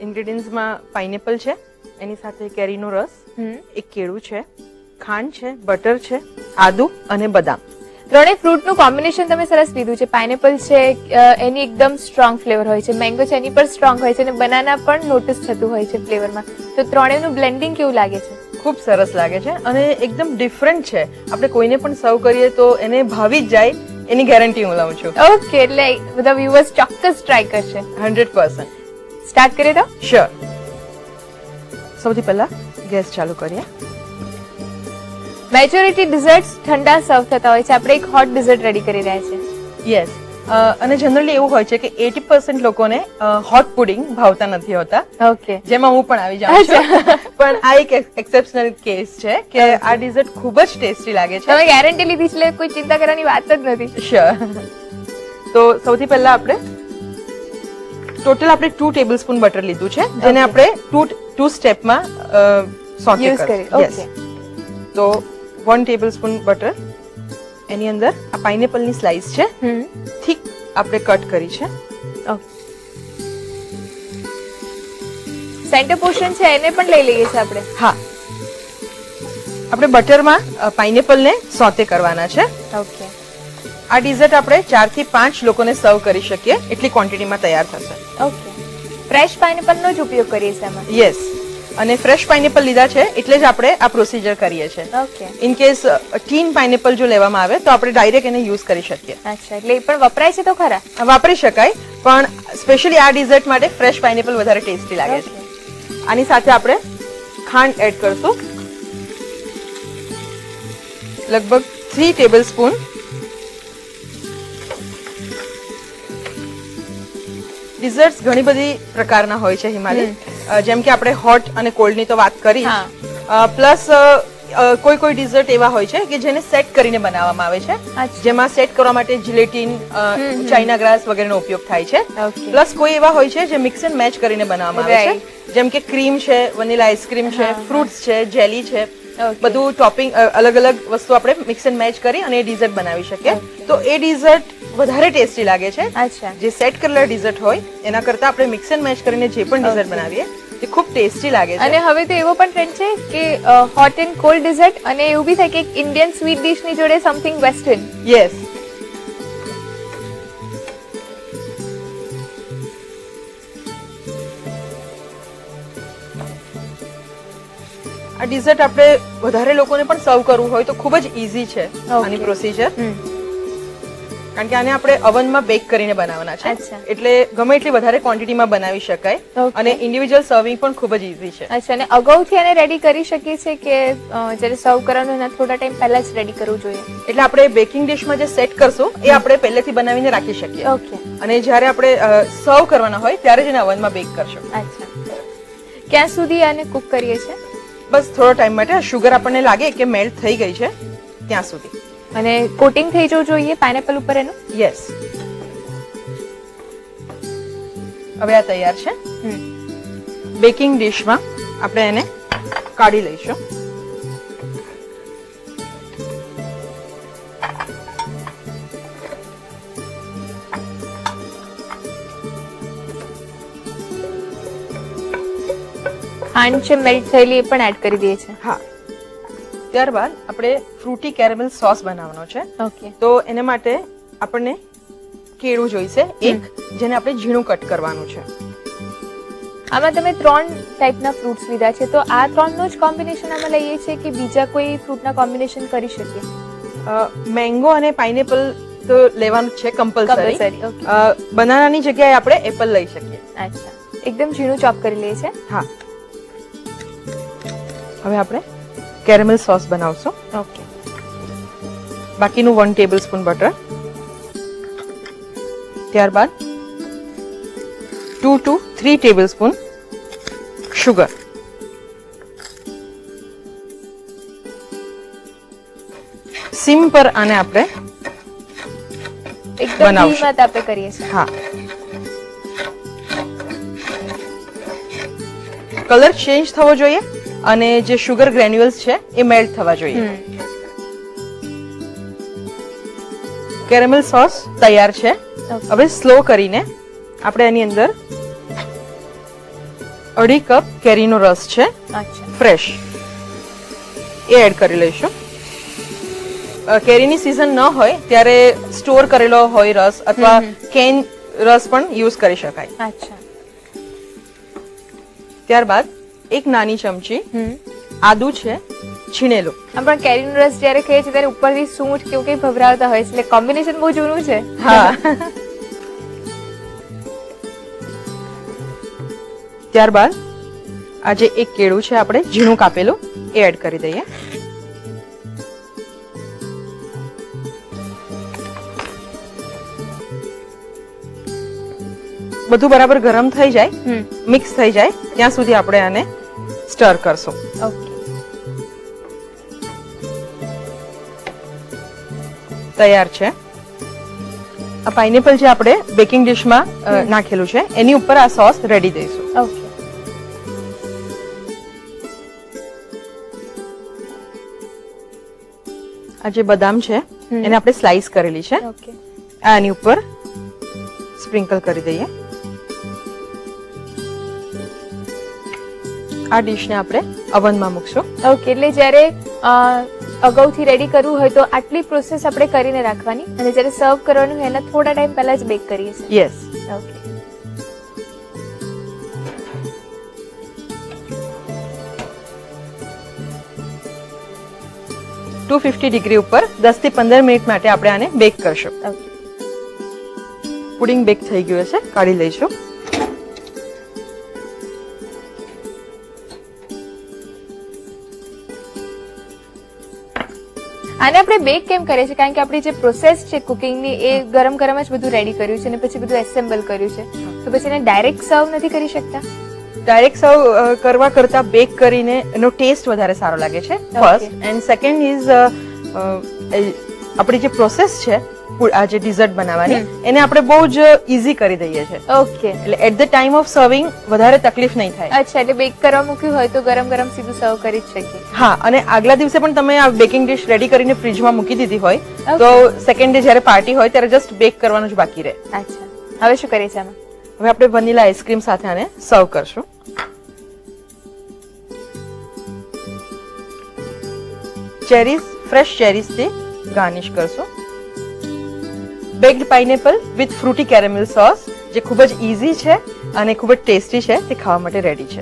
ઇન્ગ્રેડિયન્ટ્સમાં pineapple છે, એની સાથે કેરીનો રસ, એક કેળું છે, ખાંડ છે, બટર છે, આદુ અને બદામ. ત્રણેય ફ્રૂટનું કોમ્બિનેશન તમે સરસ લીધું છે. પાઇનેપલ છે એની એકદમ સ્ટ્રોંગ ફ્લેવર હોય છે, મેંગો છે એની પણ સ્ટ્રોંગ હોય છે અને બનાના પણ નોટિસ થતું હોય છે ફ્લેવરમાં. તો ત્રણેયનું બ્લેન્ડિંગ કેવું લાગે છે? ખૂબ સરસ લાગે છે અને એકદમ ડિફરન્ટ છે. આપણે કોઈને પણ સર્વ કરીએ તો એને ભાવી જ જાય એની ગેરંટી હું લઉં છું. ઓકે, એટલે બધા વ્યુઅર્સ ચોક્કસ ટ્રાય કરશે. 100%. સ્ટાર્ટ કરીએ તો? શ્યોર. સૌથી પહેલા ગેસ ચાલુ કરીએ. મેજોરિટી ડિઝર્ટ્સ ઠંડા સર્વ થતા હોય છે, આપણે એક હોટ ડિઝર્ટ રેડી કરી રહ્યા છે. યસ, અને જનરલી એવું હોય છે કે 80% લોકોને હોટ પુડિંગ ભાવતા નથી હોતા, ઓકે, જેમાં હું પણ આવી જાઉં છું. પણ આ એક એક્સેપ્શનલ કેસ છે કે આ ડિઝર્ટ ખૂબ જ ટેસ્ટી લાગે છે. તમે ગેરંટી લીધી છે, કોઈ ચિંતા કરવાની વાત જ નથી. શ્યોર. તો સૌથી પહેલા આપણે ટોટલ 2 ટેબલસ્પૂન બટર લીધું છે, જેને આપણે ટુ સ્ટેપમાં સોટે કરીશું. યસ, તો 1 ટેબલસ્પૂન બટર, એની અંદર આ પાઇનેપલની સ્લાઇસ છે, થીક આપણે કટ કરી છે. સેન્ટર પોર્શન છે એને પણ લઈ લઈએ છીએ આપણે. હા, આપણે બટરમાં પાઇનેપલને સોતે કરવાના છે. ઓકે, આ ડિઝર્ટ આપણે 4 થી 5 લોકોને સર્વ કરી શકીએ એટલી ક્વોન્ટિટીમાં તૈયાર થશે. ઓકે, ફ્રેશ પાઇનેપલનો જ ઉપયોગ કરીએ છીએ આમાં. યસ, અને ફ્રેશ પાઇનેપલ લીધા છે એટલે જ આપણે આ પ્રોસીજર કરીએ છીએ. Okay, in case tin pineapple જો લેવામાં આવે તો આપણે ડાયરેક્ટ એને યુઝ કરી શકીએ. અચ્છા, એટલે એ પણ વપરાય છે તો ખરા? વાપરી શકાય, પણ સ્પેશિયલી આ ડિઝર્ટ માટે ફ્રેશ પાઇનેપલ વધારે ટેસ્ટી લાગે છે. આની સાથે આપણે ખાંડ એડ કરશું, લગભગ 3 ટેબલસ્પૂન. ડિઝર્ટ્સ ઘણી બધી પ્રકારના હોય છે હિમાલી, જેમ કે આપણે હોટ અને કોલ્ડ ની તો વાત કરી, પ્લસ કોઈ ડિઝર્ટ એવા હોય છે કે જેને સેટ કરીને બનાવવામાં આવે છે, જેમાં સેટ કરવા માટે જિલેટીન, ચાઇના ગ્રાસ વગેરેનો ઉપયોગ થાય છે. પ્લસ કોઈ એવા હોય છે જે મિક્સ એન્ડ મેચ કરીને બનાવવામાં આવે છે, જેમ કે ક્રીમ છે, વનીલા આઈસ્ક્રીમ છે, ફ્રૂટ્સ છે, જેલી છે, બધું ટોપિંગ અલગ અલગ વસ્તુ આપણે મિક્સ એન્ડ મેચ કરી અને એ ડિઝર્ટ બનાવી શકીએ. તો એ ડિઝર્ટ વધારે ટેસ્ટી લાગે છે. જે સેટ કરેલા ડિઝર્ટ હોય એના કરતા આપણે મિક્સ એન્ડ મેચ કરીને જે પણ ડિઝર્ટ બનાવીએ તે ખૂબ ટેસ્ટી લાગે છે. અને હવે તો એવો પણ ટ્રેન્ડ છે કે હોટ એન્ડ કોલ્ડ ડિઝર્ટ, અને એવું બી થાય કે એક ઇન્ડિયન સ્વીટ ડિશ ની જોડે સમથિંગ વેસ્ટર્ન. યસ, આ ડિઝર્ટ આપણે વધારે લોકોને પણ સર્વ કરવું હોય તો ખૂબ જ ઈઝી છે આની પ્રોસીજર, કારણ કે આને આપણે ઓવનમાં બેક કરીને બનાવવાના છે, એટલે ગમે એટલી વધારે ક્વોન્ટિટીમાં બનાવી શકાય અને ઇન્ડિવિડ્યુઅલ સર્વિંગ પણ ખૂબ જ ઈઝી છે. અચ્છા, અને અગાઉથી આને રેડી કરી શકીએ છીએ કે જ્યારે સર્વ કરવાનું એના થોડા ટાઈમ પહેલા જ રેડી કરવું જોઈએ? એટલે આપણે બેકિંગ ડિશમાં જે સેટ કરશું એ આપણે પહેલેથી બનાવીને રાખી શકીએ. ઓકે, અને જ્યારે આપણે સર્વ કરવાના હોય ત્યારે જ એને ઓવનમાં બેક કરશું. અચ્છા, ક્યાં સુધી આને કુક કરીએ છીએ? બસ થોડો ટાઈમ માટે, શુગર આપણને લાગે કે મેલ્ટ થઈ ગઈ છે ત્યાં સુધી. અને કોટિંગ થઈ જવું જોઈએ પાઇનેપલ ઉપર એનું? યસ. હવે આ તૈયાર છે. બેકિંગ ડિશમાં આપણે એને કાઢી લઈશું. ખાંડ છે મેલ્ટ થયેલી એ પણ એડ કરી દઈએ છીએ. હા, ત્યારબાદ આપણે ફ્રૂટી કેરેમલ સોસ બનાવવાનો છે. ઓકે, તો એના માટે આપણને કેળું જોઈશે એક, જેને આપણે ઝીણું કટ કરવાનું છે. આમાં તમે 3 ટાઈપના ફ્રૂટ્સ લીધા છે, તો આ 3નું જ કોમ્બિનેશન આમાં લઈએ છીએ કે બીજા કોઈ ફ્રૂટના કોમ્બિનેશન કરી શકીએ? મેંગો અને પાઇનેપલ તો લેવાનું છે કમ્પલસરી. ઓકે, બનાનાની જગ્યાએ આપણે એપલ લઈ શકીએ. અચ્છા, એકદમ ઝીણું ચોપ કરી લઈએ છીએ. હા, હવે આપણે કેરેમલ સોસ બનાવશું. ઓકે, બાકીનું 1 ટેબલસ્પૂન બટર, ત્યારબાદ 2 to 3 ટેબલસ્પૂન શુગર, સિમ પર આને આપણે એકદમ ધીમા તાપે કરીએ છીએ. હા, કલર ચેન્જ થવો જોઈએ અને જે શુગર ગ્રેન્યુલ્સ છે એ મેલ્ટ થવા જોઈએ. કેરેમલ સોસ તૈયાર છે. હવે સ્લો કરીને આપણે એની અંદર 2.5 કપ કેરીનો રસ છે અચ્છા ફ્રેશ, એ એડ કરી લઈશું. કેરીની સીઝન ન હોય ત્યારે સ્ટોર કરેલો હોય રસ અથવા કેન રસ પણ યુઝ કરી શકાય. અચ્છા ત્યારબાદ એક નાની ચમચી આદુ છે છીણેલું. પણ કેરીનો રસ જયારે ખાઈએ છીએ ત્યારે ઉપરથી સૂંઠ કેવું કઈ ભભરાવતા હોય છે, એટલે કોમ્બિનેશન બહુ જૂનું છે. હા. ત્યારબાદ આજે એક કેળું છે આપણે ઝીણું કાપેલું, એ એડ કરી દઈએ. બધું બરાબર ગરમ થઈ જાય, મિક્સ થઈ જાય ત્યાં સુધી આપણે આને સ્ટર કરશું. ઓકે તૈયાર છે. આ પાઇનેપલ જે આપણે બેકિંગ ડીશમાં નાખેલું છે એની ઉપર આ સોસ રેડી દઈશું. ઓકે આ જે બદામ છે એને આપણે સ્લાઈસ કરેલી છે, ઓકે આની ઉપર સ્પ્રિંકલ કરી દઈએ. આ ડીશને આપણે અવનમાં મૂકશું. ઓકે એટલે જ્યારે અગાઉથી રેડી કરવું હોય તો આટલી પ્રોસેસ આપણે કરીને રાખવાની, અને જ્યારે સર્વ કરવાનું હોય એના થોડા ટાઈમ પહેલા જ બેક કરીએ છીએ. યસ. ઓકે 250 ડિગ્રી ઉપર 10 થી 15 મિનિટ માટે આપણે આને બેક કરશું. ઓકે પુડિંગ બેક થઈ ગયું છે, કાઢી લઈશું. આને આપણે બેક કેમ કરીએ છીએ? કારણ કે આપણી જે પ્રોસેસ છે કુકિંગની એ ગરમ ગરમ જ બધું રેડી કર્યું છે અને પછી બધું એસેમ્બલ કર્યું છે, તો પછી એને ડાયરેક્ટ સર્વ નથી કરી શકતા? ડાયરેક્ટ સર્વ કરવા કરતા બેક કરીને એનો ટેસ્ટ વધારે સારો લાગે છે, ફર્સ્ટ. એન્ડ સેકન્ડ ઇઝ આપણી જે પ્રોસેસ છે આ જે ડિઝર્ટ બનાવવાની એને આપણે બહુ જ ઈઝી કરી દઈએ છીએ. ઓકે એટલે at the time of serving વધારે તકલીફ નહીં થાય. અચ્છા, એટલે બેક કરવા મૂક્યું હોય તો ગરમ ગરમ સીધું સર્વ કરી જ શકીએ. હા, અને આગલા દિવસે પણ તમે આ બેકિંગ ડિશ રેડી કરીને ફ્રીજમાં મૂકી દીધી હોય તો સેકન્ડ ડે જ્યારે પાર્ટી હોય ત્યારે જસ્ટ બેક કરવાનું જ બાકી રહે. અચ્છા, હવે શું કરીએ છીએ આમાં? હવે આપણે વનીલા આઈસ્ક્રીમ સાથે આને સર્વ કરશું. ચેરીઝ, ફ્રેશ ચેરીઝ થી ગાર્નિશ કરશું. Backed pineapple with Frooti caramel sauce, જે ખૂબ જ ઈઝી છે અને ખૂબ જ ટેસ્ટી છે, તે ખાવા માટે રેડી છે.